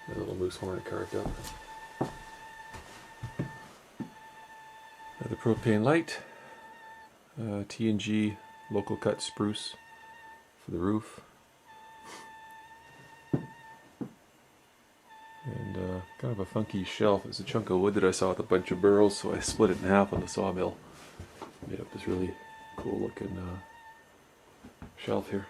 A little moose horn carved up. The propane light, T&G local cut spruce for the roof, and kind of a funky shelf. It's a chunk of wood that I saw with a bunch of burls, so I split it in half on the sawmill. Made up this really cool looking shelf here.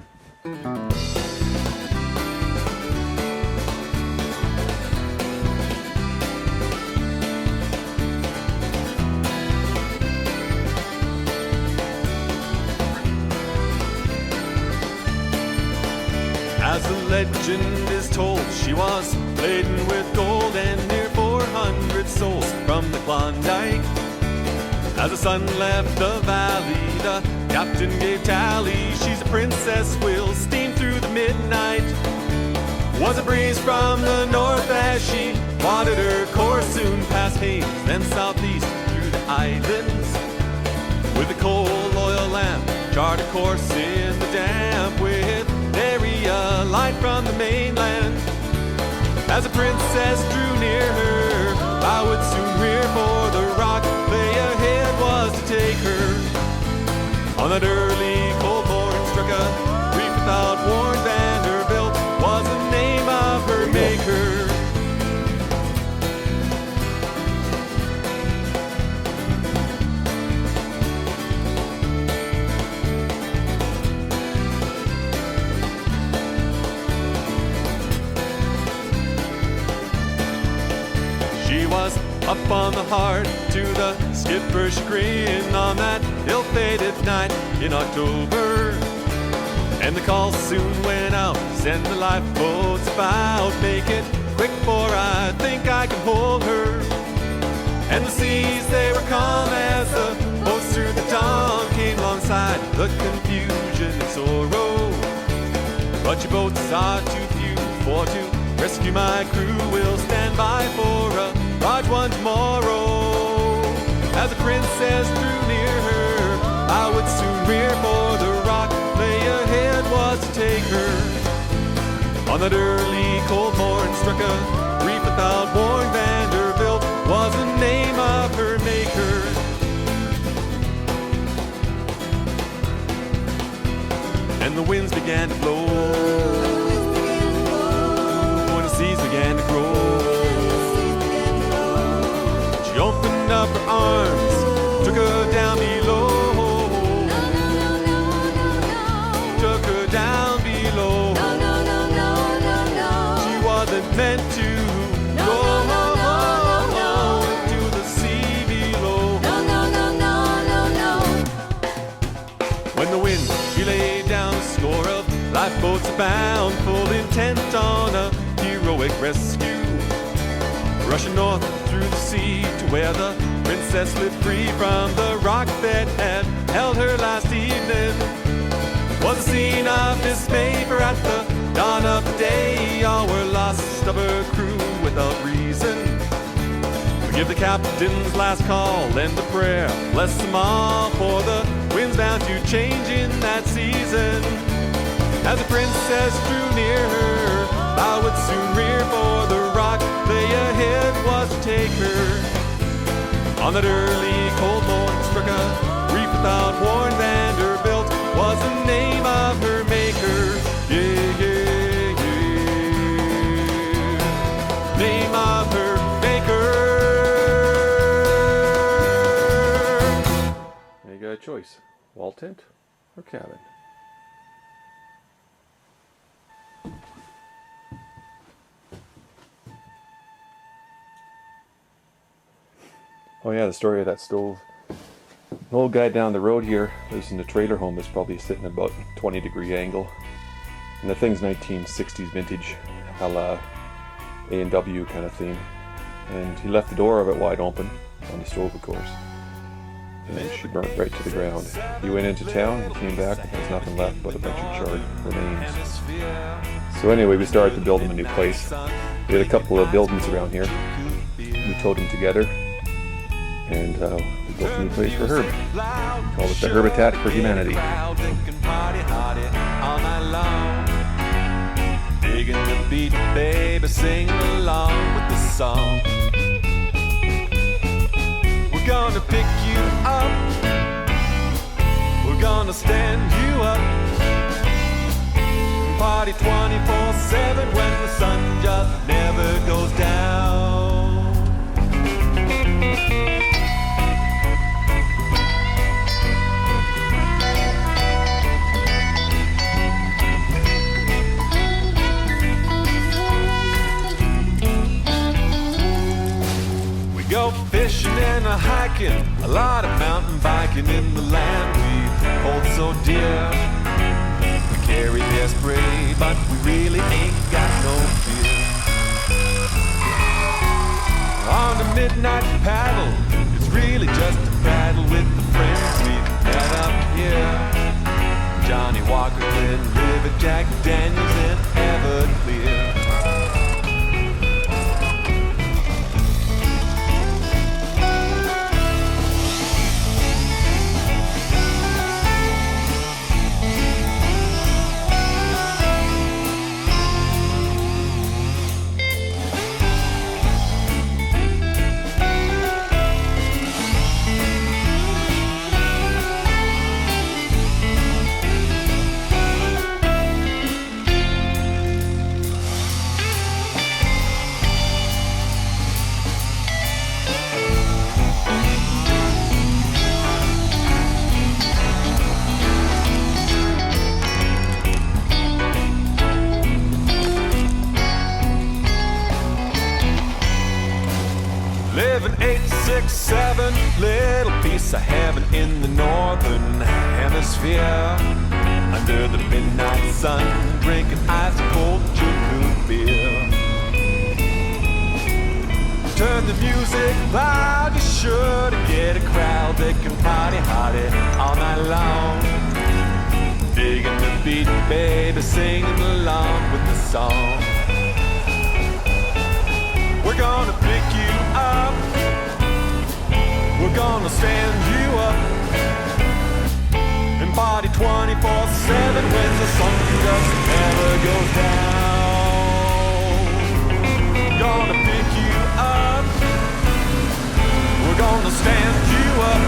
As the legend is told, she was laden with gold and near 400 souls from the Klondike. As the sun left the valley, the captain gave tally. She's a princess, will steam through the midnight. Was a breeze from the north as she plotted her course, soon past Haines, then southeast through the islands. With a coal oil lamp, chart a course in the damp with nary a light from the mainland. As the princess drew near her, I would soon rear for the rock. Lay ahead was to take her. On that early cold morn struck a reef without warn. Vanderbilt was the name of her maker. She was up on the hard to the skipper's chagrin on that ill-fated night in October. And the call soon went out, send the lifeboats about. Make it quick for I think I can hold her. And the seas, they were calm as the boats through the dawn came alongside the confusion and sorrow. But your boats are too few for to rescue my crew. Will stand by for a large one tomorrow. As the princess drew near her, I would soon rear for the rock. Lay ahead was to take her. On that early cold morn struck a reef without warn. Vanderbilt was the name of her maker. And the winds began to blow, when the seas began to grow. She opened up her arms, took her down below. Took her down below. She wasn't meant to go into the sea below. When the wind, she laid down a score of lifeboats abound, full intent on a heroic rescue. Rushing north through the sea to where the princess lived free from the rock that had held her last evening. Was a scene of dismay, for at the dawn of the day all were lost of her crew without reason. We give the captain's last call and a prayer, bless them all, for the wind's bound to change in that season. As the princess drew near her, I would soon rear for the rock. Lay ahead was to take her. On that early cold morn struck a reef without warn. Vanderbilt was the name of her maker. Yeah, yeah, yeah. Name of her maker. Now you got a choice: wall tent or cabin. Oh yeah, the story of that stove. An old guy down the road here lives in a trailer home that's probably sitting at about 20-degree angle. And the thing's 1960s vintage, a la A&W kind of theme. And he left the door of it wide open, on the stove of course. And then she burnt right to the ground. He went into town and came back and there's nothing left but a bunch of charred remains. So anyway, we started to build him a new place. We had a couple of buildings around here. We towed them together. And we built a new place for Herb. We called it the Herbitat for Humanity. Digging the beat, baby, sing along. song. We're gonna pick you up, we're gonna stand you up, party 24/7 when the sun just never goes down. We go fishing and hiking, a lot of mountain biking in the land we hold so dear. We carry their spray, but we really ain't got no fear. On the midnight paddle, it's really just a paddle with the friends we've met up here. Johnny Walker, Glen River, Jack Daniels, and Everclear. Living 867, little piece of heaven in the northern hemisphere. Under the midnight sun, drinking ice cold Yukon beer. Turn the music loud, you're sure to get a crowd that can party hardy all night long. Digging the beat, baby, singing along with the song. We're gonna pick you up, we're gonna stand you up, and party 24/7 when the sun just never goes down. Gonna pick you up, we're gonna stand you up,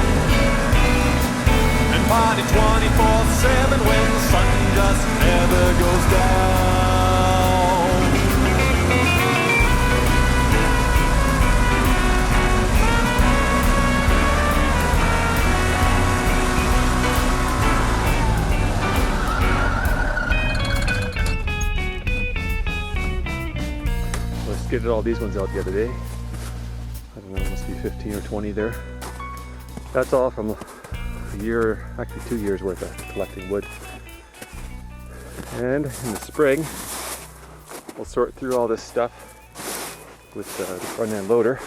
and party 24/7 when the sun just never goes down. Skidded all these ones out the other day. I don't know, it must be 15 or 20 there. That's all from a year, actually 2 years worth of collecting wood. And in the spring, we'll sort through all this stuff with the front end loader.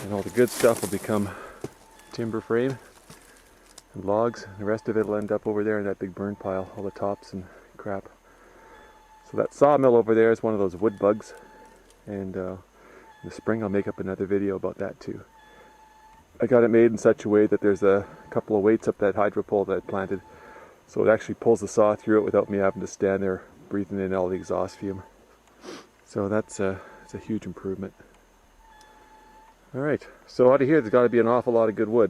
And all the good stuff will become timber frame and logs. The rest of it will end up over there in that big burn pile, all the tops and crap. So that sawmill over there is one of those wood bugs, and in the spring I'll make up another video about that too. I got it made in such a way that there's a couple of weights up that hydro pole that I planted, so it actually pulls the saw through it without me having to stand there breathing in all the exhaust fume. So it's a huge improvement. Alright, so out of here there's got to be an awful lot of good wood.